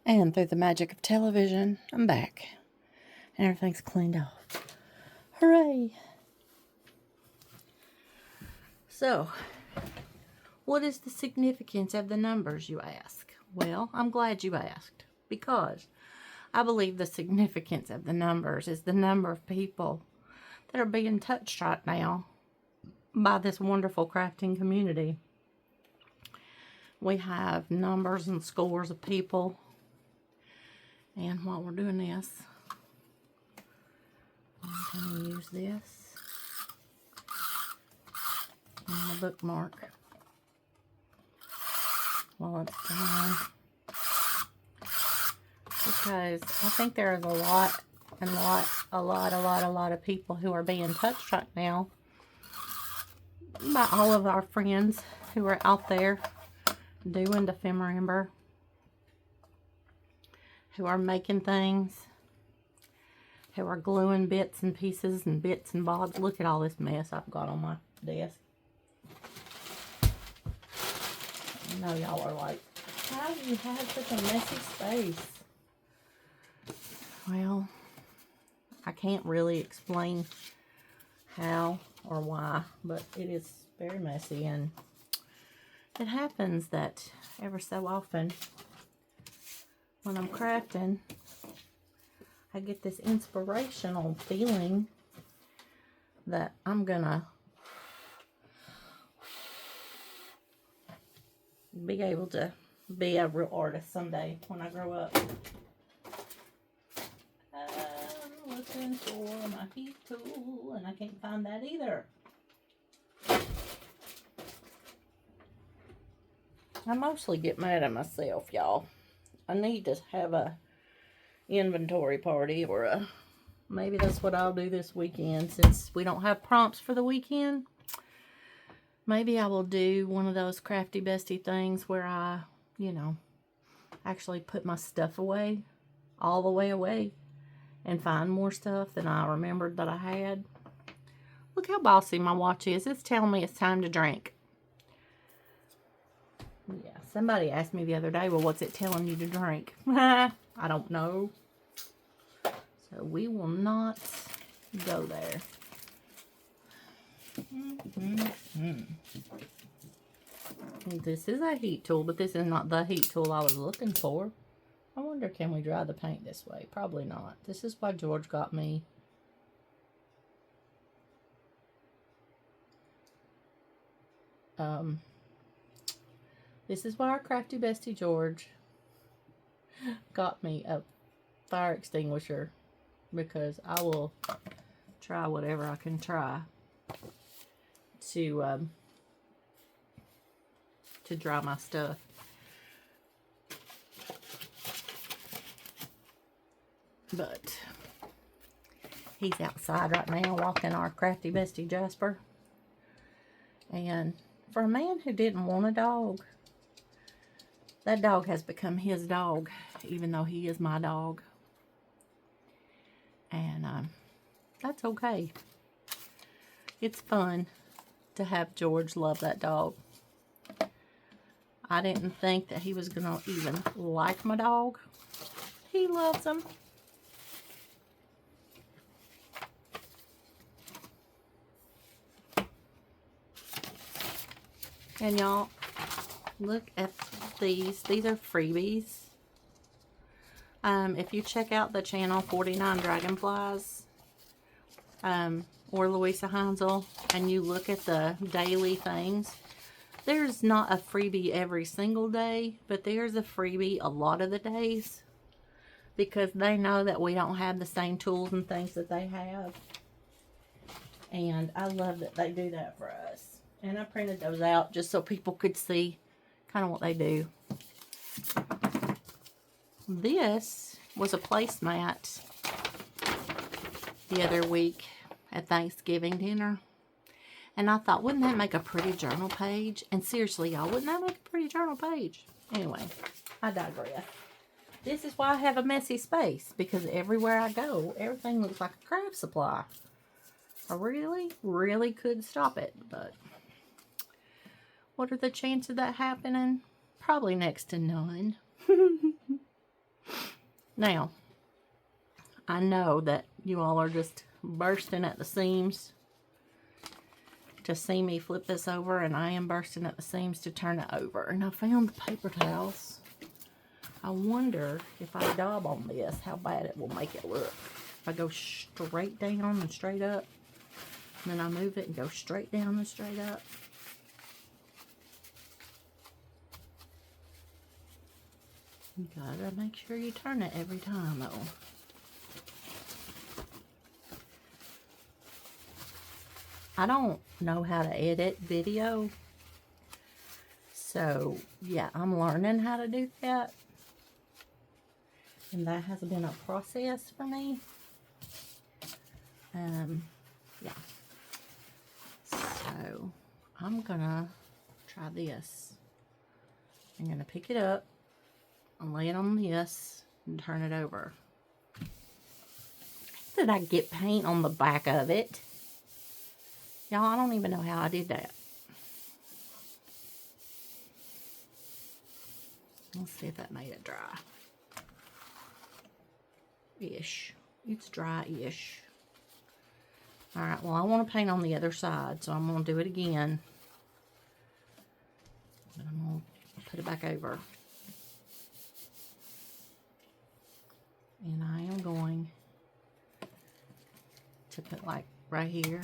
And through the magic of television, I'm back. And everything's cleaned off. Hooray! So, what is the significance of the numbers, you ask? Well, I'm glad you asked, because I believe the significance of the numbers is the number of people that are being touched right now by this wonderful crafting community. We have numbers and scores of people. And while we're doing this, I'm going to use this and the bookmark while it's done, because I think there is a lot of people who are being touched right now by all of our friends who are out there doing the Ephemerimber, who are making things, who are gluing bits and pieces and bits and bobs. Look at all this mess I've got on my desk. I know y'all are like, how do you have such a messy space? Well, I can't really explain how or why, but it is very messy, and it happens that ever so often when I'm crafting, I get this inspirational feeling that I'm gonna be able to be a real artist someday when I grow up. I'm looking for my heat tool and I can't find that either. I mostly get mad at myself, y'all. I need to have a inventory party, or maybe that's what I'll do this weekend, since we don't have prompts for the weekend. Maybe I will do one of those crafty bestie things where I, actually put my stuff away, all the way away, and find more stuff than I remembered that I had. Look how bossy my watch is. It's telling me it's time to drink. Yeah, somebody asked me the other day, well, what's it telling you to drink? I don't know. So we will not go there. This is a heat tool, but this is not the heat tool I was looking for. I wonder, can we dry the paint this way? Probably not. This is why George got me this is why our crafty bestie George got me a fire extinguisher, because I will try whatever I can try to dry my stuff. But he's outside right now walking our crafty bestie Jasper. And for a man who didn't want a dog, that dog has become his dog, even though he is my dog. And that's okay. It's fun to have George love that dog. I didn't think that he was going to even like my dog. He loves him. And y'all, look at these. These are freebies. If you check out the channel 49 Dragonflies, or Louisa Heinzel, and you look at the daily things, there's not a freebie every single day, but there's a freebie a lot of the days, because they know that we don't have the same tools and things that they have. And I love that they do that for us. And I printed those out just so people could see kind of what they do. This was a placemat the other week at Thanksgiving dinner. And I thought, wouldn't that make a pretty journal page? And seriously, y'all, wouldn't that make a pretty journal page? Anyway, I digress. This is why I have a messy space, because everywhere I go, everything looks like a craft supply. I really, really could stop it, but what are the chances of that happening? Probably next to none. Now, I know that you all are just bursting at the seams to see me flip this over, and I am bursting at the seams to turn it over. And I found the paper towels. I wonder if I daub on this, how bad it will make it look. If I go straight down and straight up, and then I move it and go straight down and straight up. You gotta make sure you turn it every time though. I don't know how to edit video, so yeah, I'm learning how to do that, and that has been a process for me. Yeah, so I'm gonna try this. I'm gonna pick it up and lay it on this and turn it over. How did I get paint on the back of it? Y'all, I don't even know how I did that. Let's see if that made it dry. Ish. It's dry-ish. Alright, well, I want to paint on the other side, so I'm going to do it again. But I'm going to put it back over. And I am going to put, like, right here.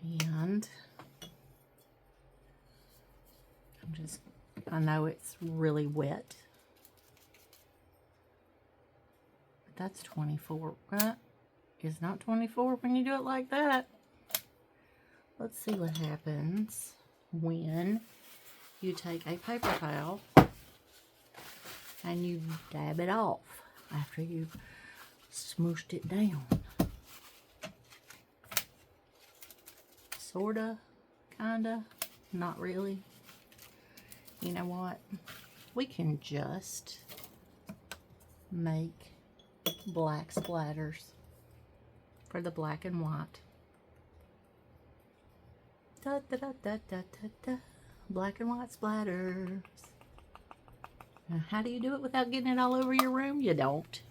And I know it's really wet. But that's 24, right? It's not 24 when you do it like that. Let's see what happens when you take a paper towel and you dab it off after you've smooshed it down. Sorta, kinda, not really. You know what? We can just make black splatters for the black and white. Da da da da da da da. Black and white splatters. Now, how do you do it without getting it all over your room? You don't.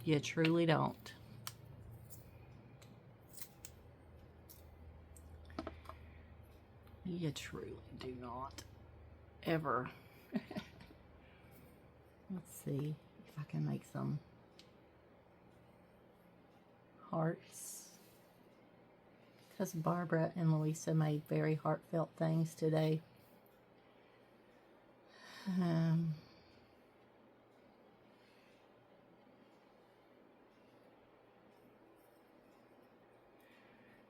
You truly don't. You truly do not. Ever. Let's see if I can make some hearts. Because Barbara and Louisa made very heartfelt things today.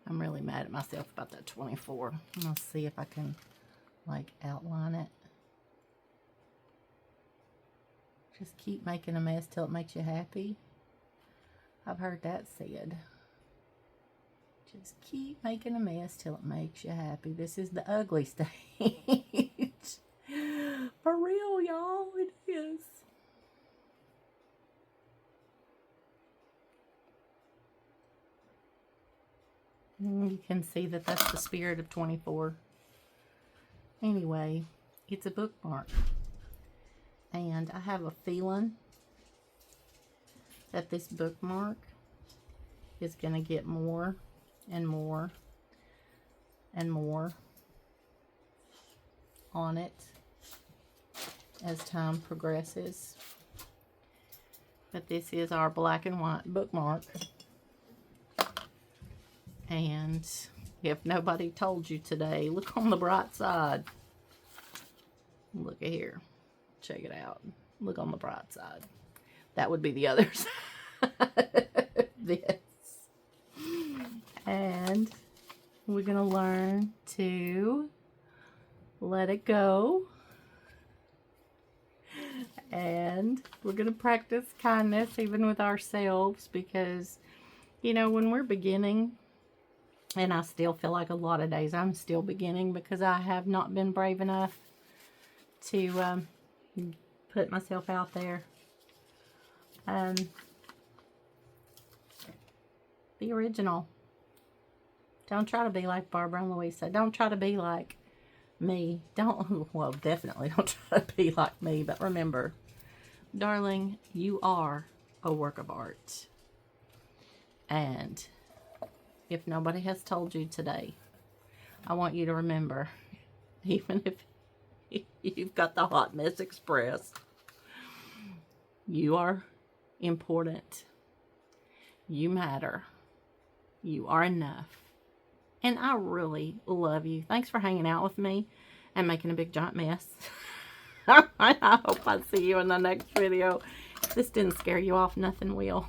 I'm really mad at myself about that 24. I'm going to see if I can, like, outline it. Just keep making a mess till it makes you happy. I've heard that said. Just keep making a mess till it makes you happy. This is the ugly stage. For real, y'all, it is. You can see that that's the spirit of 24. Anyway, it's a bookmark. And I have a feeling that this bookmark is going to get more and more and more on it as time progresses. But this is our black and white bookmark. And if nobody told you today, look on the bright side. Look at here. Check it out. Look on the bright side. That would be the other side. This. And we're going to learn to let it go. And we're going to practice kindness even with ourselves, because, you know, when we're beginning, and I still feel like a lot of days I'm still beginning because I have not been brave enough to put myself out there. Be original. Don't try to be like Barbara and Louisa. Don't try to be like me. Well, definitely don't try to be like me. But remember, darling, you are a work of art. And if nobody has told you today, I want you to remember, even if you've got the Hot Mess Express, you are important. You matter. You are enough. And I really love you. Thanks for hanging out with me and making a big giant mess. I hope I see you in the next video. If this didn't scare you off, nothing will.